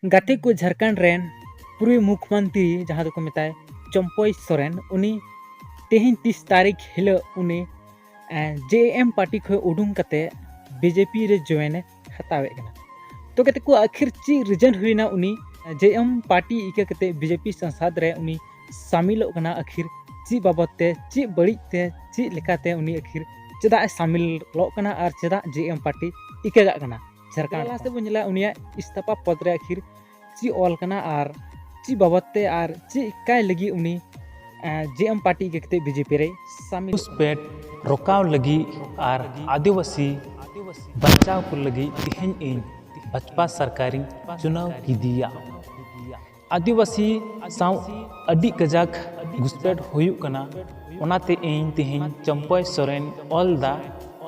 गाते को झारखंड रेन पूर्व मुख्यमंत्री जहाँ को मेताय चंपय सोरेन उनी तेहन 30 तारीख हिल उनी जेएम पार्टी खो उडूंग कते बीजेपी रे जॉइन हतावे कना तो कते को आखिर ची रीजन हुईना उनी जेएम पार्टी इके कते बीजेपी संसद रे उनी शामिल कना आखिर ची बाबते ची बड़ी ते ची लेकाते उनी आखिर चदा शामिल लो कना और चदा जेएम पार्टी इके गा कना झारखंड से बुझला उनिया इस्तीफा पद रे आखिर ची ऑल कना और ची बाबते और ची काय लगी उनी जेएम पार्टी के कते बीजेपी रे शामिल घुसपैठ रोकाव लगी और आदिवासी बचाव को लगी तिहन इन भाजपा सरकारी चुनाव की दिया आदिवासी साव अडी कजाक घुसपैठ हुयुक कना ओनाते इन तिहन चंपय सोरेन ऑलदा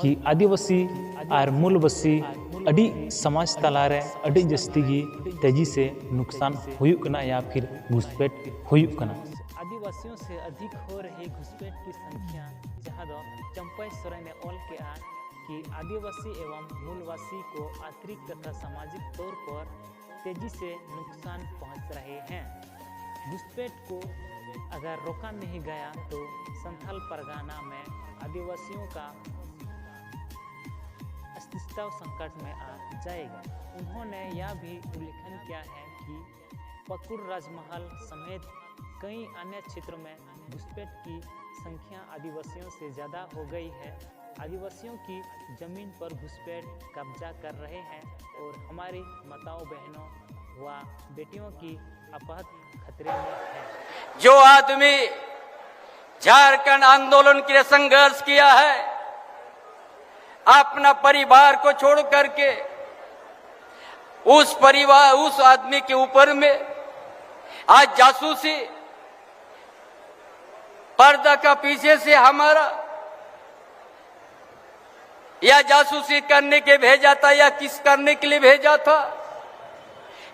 कि आदिवासी और मूलवासी अडी समाज तलारे अडी जस्ती की तेजी से नुकसान हुयुक कना या फिर घुसपैठ हुयुक कना। आदिवासियों से अधिक हो रही घुसपैठ की संख्या जहां दो चंपय सोरेन ने ऑल के कि आदिवासी एवं मूलवासी को आर्थिक तथा सामाजिक तौर पर तेजी से नुकसान पहुंच रहे हैं। घुसपैठ को अगर रोका नहीं गया तो संथाल परगना में आदिवासियों का अस्तित्व संकट में आ जाएगा। उन्होंने यह भी उल्लेखन किया है कि पकुर राजमहल समेत कई अन्य क्षेत्रों में घुसपैठ की संख्या आदिवासियों से ज़्यादा हो गई है। आदिवासियों की जमीन पर घुसपैठ कब्जा कर रहे हैं और हमारी माताओं बहनों व बेटियों की अपहत खतरे में है। जो आदमी झारखंड आंदोलन के लिए संघर्ष किया है, अपना परिवार को छोड़ करके उस आदमी के ऊपर में आज जासूसी पर्दा का पीछे से हमारा या जासूसी करने के भेजा था या किस करने के लिए भेजा था,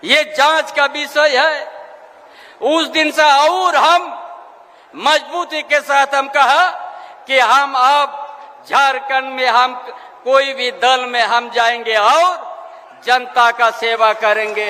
ये जांच का विषय है। उस दिन से और हम मजबूती के साथ हम कहा कि हम अब झारखंड में हम कोई भी दल में हम जाएंगे और जनता का सेवा करेंगे।